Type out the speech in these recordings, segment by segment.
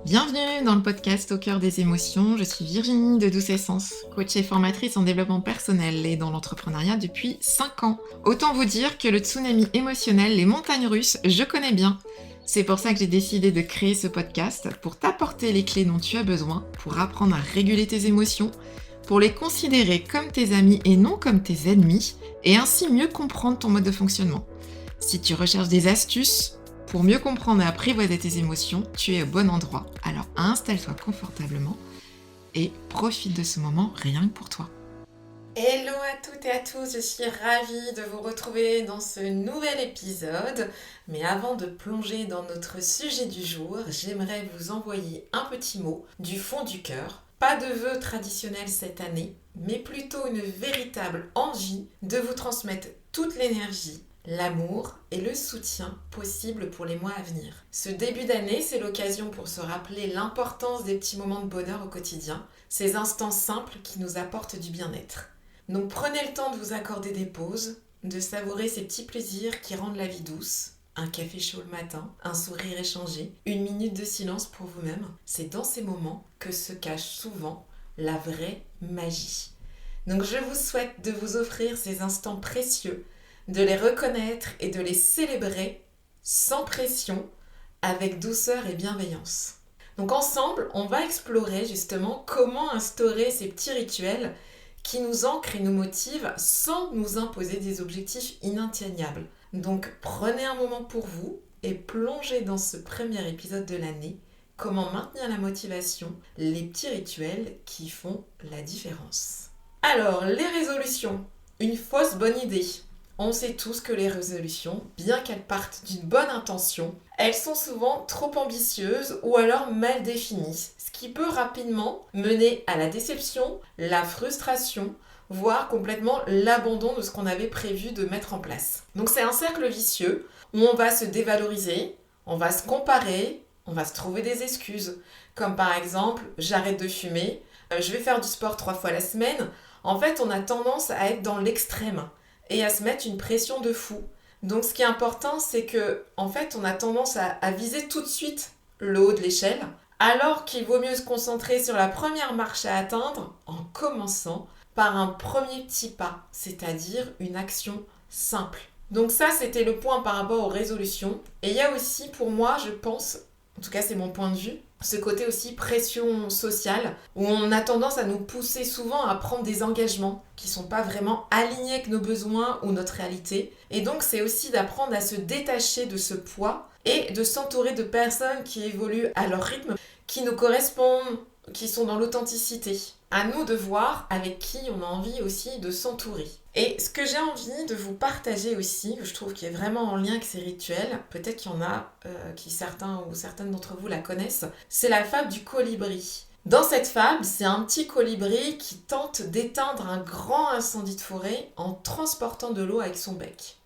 Bienvenue dans le podcast Au cœur des émotions. Je suis Virginie de Douce Essence, coach et formatrice en développement personnel et dans l'entrepreneuriat depuis 5 ans. Autant vous dire que le tsunami émotionnel, les montagnes russes, je connais bien. C'est pour ça que j'ai décidé de créer ce podcast pour t'apporter les clés dont tu as besoin pour apprendre à réguler tes émotions, pour les considérer comme tes amis et non comme tes ennemis, et ainsi mieux comprendre ton mode de fonctionnement. Si tu recherches des astuces pour mieux comprendre et apprivoiser tes émotions, tu es au bon endroit. Alors installe-toi confortablement et profite de ce moment rien que pour toi. Hello à toutes et à tous, je suis ravie de vous retrouver dans ce nouvel épisode. Mais avant de plonger dans notre sujet du jour, j'aimerais vous envoyer un petit mot du fond du cœur. Pas de vœux traditionnels cette année, mais plutôt une véritable envie de vous transmettre toute l'énergie, l'amour et le soutien possible pour les mois à venir. Ce début d'année, c'est l'occasion pour se rappeler l'importance des petits moments de bonheur au quotidien, ces instants simples qui nous apportent du bien-être. Donc prenez le temps de vous accorder des pauses, de savourer ces petits plaisirs qui rendent la vie douce. Un café chaud le matin, un sourire échangé, une minute de silence pour vous-même. C'est dans ces moments que se cache souvent la vraie magie. Donc je vous souhaite de vous offrir ces instants précieux, de les reconnaître et de les célébrer sans pression, avec douceur et bienveillance. Donc ensemble, on va explorer justement comment instaurer ces petits rituels qui nous ancrent et nous motivent sans nous imposer des objectifs inatteignables. Donc prenez un moment pour vous et plongez dans ce premier épisode de l'année. Comment maintenir la motivation, les petits rituels qui font la différence. Alors, les résolutions, une fausse bonne idée. On sait tous que les résolutions, bien qu'elles partent d'une bonne intention, elles sont souvent trop ambitieuses ou alors mal définies, ce qui peut rapidement mener à la déception, la frustration, voire complètement l'abandon de ce qu'on avait prévu de mettre en place. Donc c'est un cercle vicieux où on va se dévaloriser, on va se comparer, on va se trouver des excuses, comme par exemple j'arrête de fumer, je vais faire du sport 3 fois la semaine. En fait, on a tendance à être dans l'extrême et à se mettre une pression de fou. Donc ce qui est important, c'est que en fait, on a tendance à viser tout de suite le haut de l'échelle, alors qu'il vaut mieux se concentrer sur la première marche à atteindre en commençant par un premier petit pas, c'est-à-dire une action simple. Donc ça, c'était le point par rapport aux résolutions. Et il y a aussi pour moi, je pense, en tout cas c'est mon point de vue, ce côté aussi pression sociale, où on a tendance à nous pousser souvent à prendre des engagements qui ne sont pas vraiment alignés avec nos besoins ou notre réalité. Et donc c'est aussi d'apprendre à se détacher de ce poids et de s'entourer de personnes qui évoluent à leur rythme, qui nous correspondent, qui sont dans l'authenticité. À nous de voir avec qui on a envie aussi de s'entourer. Et ce que j'ai envie de vous partager aussi, que je trouve qui est vraiment en lien avec ces rituels, peut-être qu'il y en a qui certains ou certaines d'entre vous la connaissent, c'est la fable du colibri. Dans cette fable, c'est un petit colibri qui tente d'éteindre un grand incendie de forêt en transportant de l'eau avec son bec.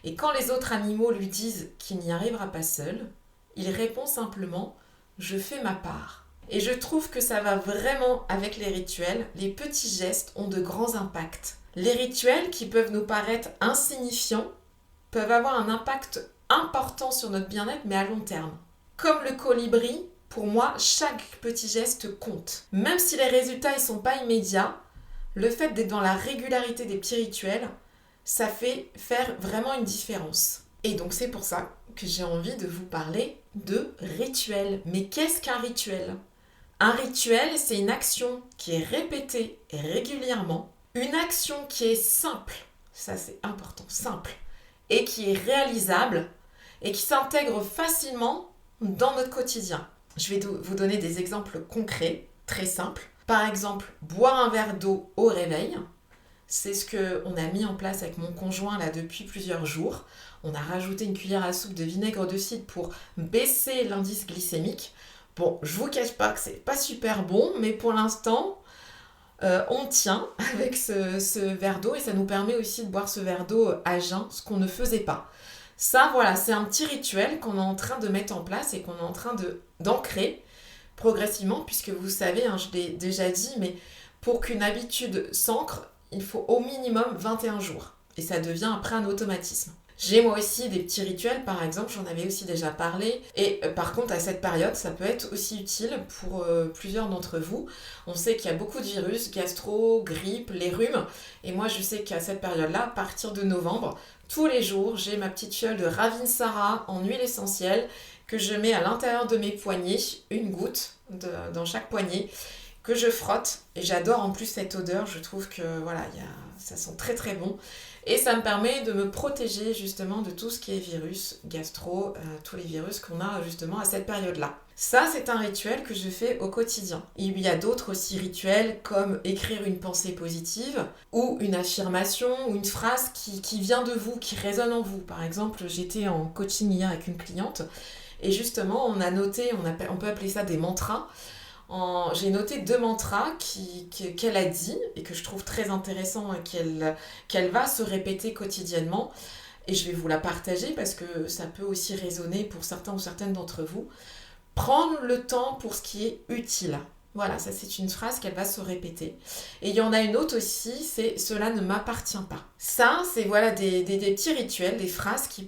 Et quand les autres animaux lui disent qu'il n'y arrivera pas seul, il répond simplement « Je fais ma part ». Et je trouve que ça va vraiment avec les rituels. Les petits gestes ont de grands impacts. Les rituels qui peuvent nous paraître insignifiants peuvent avoir un impact important sur notre bien-être, mais à long terme. Comme le colibri, pour moi, chaque petit geste compte. Même si les résultats ne sont pas immédiats, le fait d'être dans la régularité des petits rituels, ça fait faire vraiment une différence. Et donc c'est pour ça que j'ai envie de vous parler de rituels. Mais qu'est-ce qu'un rituel ? Un rituel, c'est une action qui est répétée régulièrement, une action qui est simple, ça c'est important, simple, et qui est réalisable et qui s'intègre facilement dans notre quotidien. Je vais vous donner des exemples concrets, très simples. Par exemple, boire un verre d'eau au réveil, c'est ce qu'on a mis en place avec mon conjoint là depuis plusieurs jours. On a rajouté une cuillère à soupe de vinaigre de cidre pour baisser l'indice glycémique. Bon, je vous cache pas que c'est pas super bon, mais pour l'instant, on tient avec ce verre d'eau et ça nous permet aussi de boire ce verre d'eau à jeun, ce qu'on ne faisait pas. Ça, voilà, c'est un petit rituel qu'on est en train de mettre en place et qu'on est en train d'ancrer progressivement, puisque vous savez, je l'ai déjà dit, mais pour qu'une habitude s'ancre, il faut au minimum 21 jours. Et ça devient après un automatisme. J'ai moi aussi des petits rituels, par exemple, j'en avais aussi déjà parlé. Et par contre, à cette période, ça peut être aussi utile pour plusieurs d'entre vous. On sait qu'il y a beaucoup de virus, gastro, grippe, les rhumes. Et moi, je sais qu'à cette période-là, à partir de novembre, tous les jours, j'ai ma petite fiole de Ravinsara en huile essentielle que je mets à l'intérieur de mes poignets, une goutte dans chaque poignet, que je frotte. Et j'adore en plus cette odeur, je trouve que voilà, ça sent très très bon. Et ça me permet de me protéger justement de tout ce qui est virus, gastro, tous les virus qu'on a justement à cette période-là. Ça, c'est un rituel que je fais au quotidien. Il y a d'autres aussi rituels comme écrire une pensée positive ou une affirmation ou une phrase qui vient de vous, qui résonne en vous. Par exemple, j'étais en coaching hier avec une cliente et justement, on a noté, on peut appeler ça des mantras. J'ai noté 2 mantras qu'elle a dit et que je trouve très intéressant et qu'elle va se répéter quotidiennement. Et je vais vous la partager parce que ça peut aussi résonner pour certains ou certaines d'entre vous. Prendre le temps pour ce qui est utile. Voilà, ça c'est une phrase qu'elle va se répéter. Et il y en a une autre aussi, c'est cela ne m'appartient pas. Ça, c'est voilà des petits rituels, des phrases qui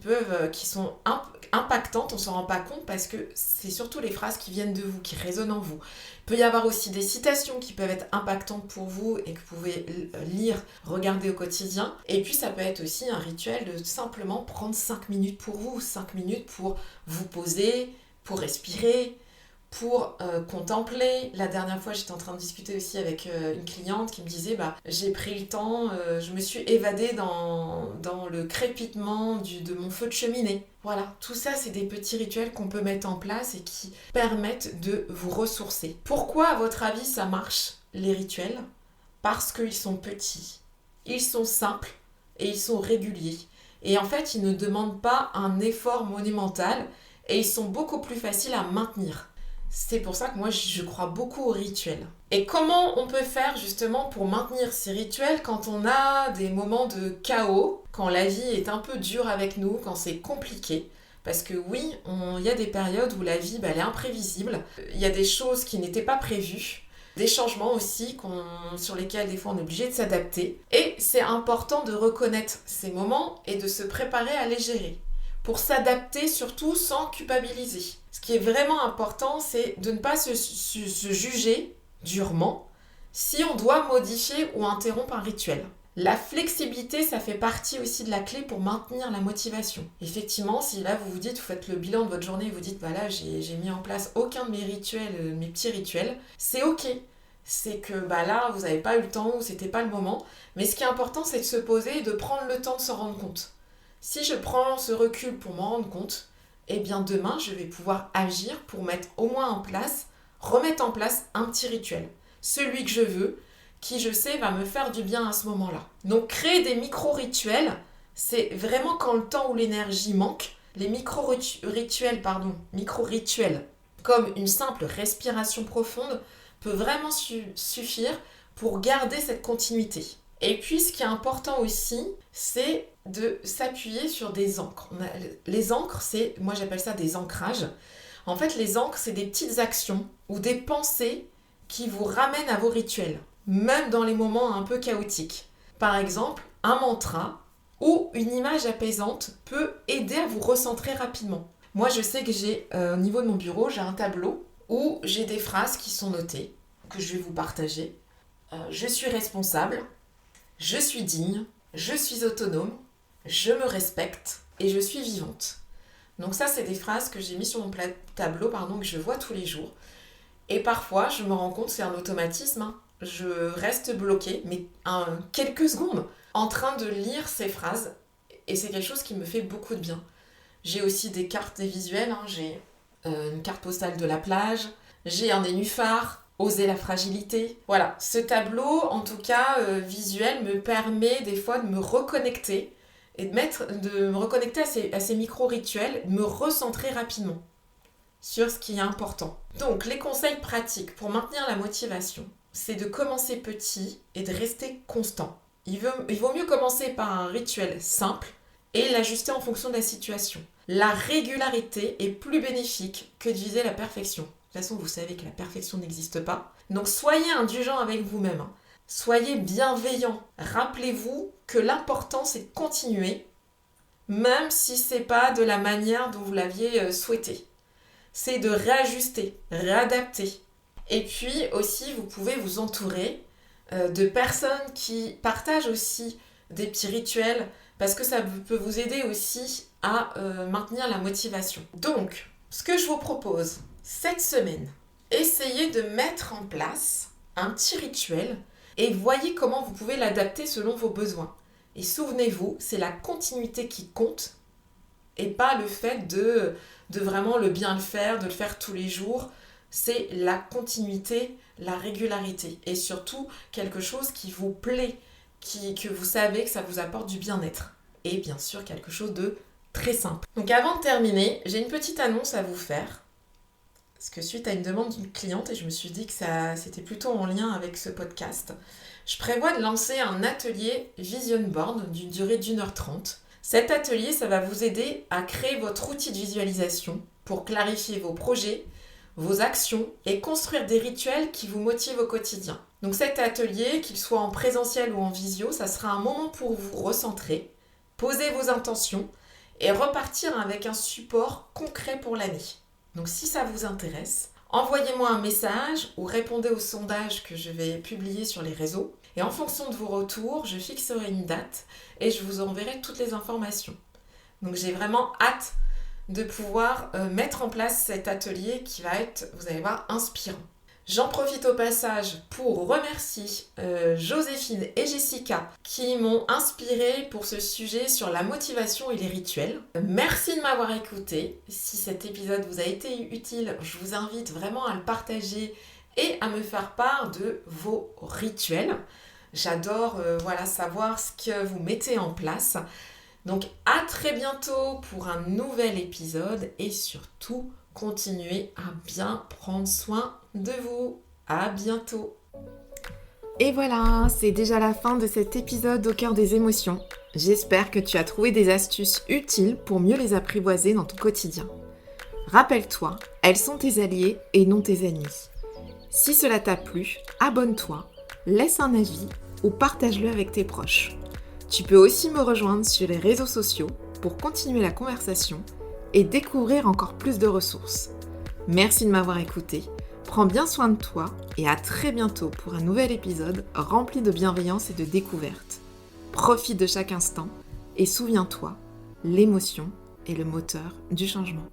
sont impactantes, on s'en rend pas compte parce que c'est surtout les phrases qui viennent de vous, qui résonnent en vous. Il peut y avoir aussi des citations qui peuvent être impactantes pour vous et que vous pouvez lire, regarder au quotidien. Et puis ça peut être aussi un rituel de simplement prendre 5 minutes pour vous, 5 minutes pour vous poser, pour respirer, pour contempler. La dernière fois, j'étais en train de discuter aussi avec une cliente qui me disait j'ai pris le temps, je me suis évadée dans le crépitement de mon feu de cheminée. Voilà, tout ça, c'est des petits rituels qu'on peut mettre en place et qui permettent de vous ressourcer. Pourquoi, à votre avis, ça marche, les rituels ? Parce qu'ils sont petits, ils sont simples et ils sont réguliers. Et en fait, ils ne demandent pas un effort monumental et ils sont beaucoup plus faciles à maintenir. C'est pour ça que moi je crois beaucoup aux rituels. Et comment on peut faire justement pour maintenir ces rituels quand on a des moments de chaos, quand la vie est un peu dure avec nous, quand c'est compliqué ? Parce que oui, il y a des périodes où la vie elle est imprévisible, il y a des choses qui n'étaient pas prévues, des changements aussi sur lesquels des fois on est obligé de s'adapter. Et c'est important de reconnaître ces moments et de se préparer à les gérer. Pour s'adapter surtout sans culpabiliser. Ce qui est vraiment important, c'est de ne pas se juger durement si on doit modifier ou interrompre un rituel. La flexibilité, ça fait partie aussi de la clé pour maintenir la motivation. Effectivement, si là vous faites le bilan de votre journée et vous dites là j'ai mis en place aucun de mes rituels, mes petits rituels, c'est ok. C'est que là vous n'avez pas eu le temps ou c'était pas le moment. Mais ce qui est important, c'est de se poser et de prendre le temps de s'en rendre compte. Si je prends ce recul pour m'en rendre compte, eh bien demain, je vais pouvoir agir pour remettre en place un petit rituel. Celui que je veux, qui je sais va me faire du bien à ce moment-là. Donc créer des micro-rituels, c'est vraiment quand le temps ou l'énergie manque, les micro-rituels, comme une simple respiration profonde, peut vraiment suffire pour garder cette continuité. Et puis, ce qui est important aussi, c'est de s'appuyer sur des ancres. Les ancres, moi j'appelle ça des ancrages. En fait, les ancres, c'est des petites actions ou des pensées qui vous ramènent à vos rituels, même dans les moments un peu chaotiques. Par exemple, un mantra ou une image apaisante peut aider à vous recentrer rapidement. Moi, je sais que au niveau de mon bureau, j'ai un tableau où j'ai des phrases qui sont notées, que je vais vous partager. Je suis responsable. Je suis digne, je suis autonome, je me respecte et je suis vivante. Donc ça, c'est des phrases que j'ai mis sur mon tableau, que je vois tous les jours. Et parfois, je me rends compte, c'est un automatisme. Je reste bloquée, mais quelques secondes, en train de lire ces phrases. Et c'est quelque chose qui me fait beaucoup de bien. J'ai aussi des cartes, des visuels. J'ai une carte postale de la plage. J'ai un nénuphar. Oser la fragilité. Voilà, ce tableau, en tout cas visuel, me permet des fois de me reconnecter et de me reconnecter à ces micro-rituels, me recentrer rapidement sur ce qui est important. Donc, les conseils pratiques pour maintenir la motivation, c'est de commencer petit et de rester constant. Il vaut mieux commencer par un rituel simple et l'ajuster en fonction de la situation. La régularité est plus bénéfique que de viser la perfection. De toute façon, vous savez que la perfection n'existe pas. Donc, soyez indulgent avec vous-même. Soyez bienveillant. Rappelez-vous que l'important, c'est de continuer, même si c'est pas de la manière dont vous l'aviez souhaité. C'est de réajuster, réadapter. Et puis aussi, vous pouvez vous entourer de personnes qui partagent aussi des petits rituels parce que ça peut vous aider aussi à maintenir la motivation. Donc, ce que je vous propose cette semaine, essayez de mettre en place un petit rituel et voyez comment vous pouvez l'adapter selon vos besoins. Et souvenez-vous, c'est la continuité qui compte et pas le fait de vraiment le bien le faire, de le faire tous les jours. C'est la continuité, la régularité et surtout quelque chose qui vous plaît, que vous savez que ça vous apporte du bien-être. Et bien sûr, quelque chose de très simple. Donc avant de terminer, j'ai une petite annonce à vous faire. Parce que suite à une demande d'une cliente, et je me suis dit que c'était plutôt en lien avec ce podcast, je prévois de lancer un atelier Vision Board d'une durée d'1h30. Cet atelier, ça va vous aider à créer votre outil de visualisation pour clarifier vos projets, vos actions et construire des rituels qui vous motivent au quotidien. Donc cet atelier, qu'il soit en présentiel ou en visio, ça sera un moment pour vous recentrer, poser vos intentions et repartir avec un support concret pour l'année. Donc si ça vous intéresse, envoyez-moi un message ou répondez au sondage que je vais publier sur les réseaux. Et en fonction de vos retours, je fixerai une date et je vous enverrai toutes les informations. Donc j'ai vraiment hâte de pouvoir mettre en place cet atelier qui va être, vous allez voir, inspirant. J'en profite au passage pour remercier Joséphine et Jessica qui m'ont inspirée pour ce sujet sur la motivation et les rituels. Merci de m'avoir écouté. Si cet épisode vous a été utile, je vous invite vraiment à le partager et à me faire part de vos rituels. J'adore savoir ce que vous mettez en place. Donc à très bientôt pour un nouvel épisode et surtout continuez à bien prendre soin de vous. À bientôt. Et voilà, c'est déjà la fin de cet épisode au cœur des émotions. J'espère que tu as trouvé des astuces utiles pour mieux les apprivoiser dans ton quotidien. Rappelle-toi, elles sont tes alliés et non tes ennemis. Si cela t'a plu, abonne-toi, laisse un avis ou partage-le avec tes proches. Tu peux aussi me rejoindre sur les réseaux sociaux pour continuer la conversation et découvrir encore plus de ressources. Merci de m'avoir écouté, prends bien soin de toi et à très bientôt pour un nouvel épisode rempli de bienveillance et de découverte. Profite de chaque instant et souviens-toi, l'émotion est le moteur du changement.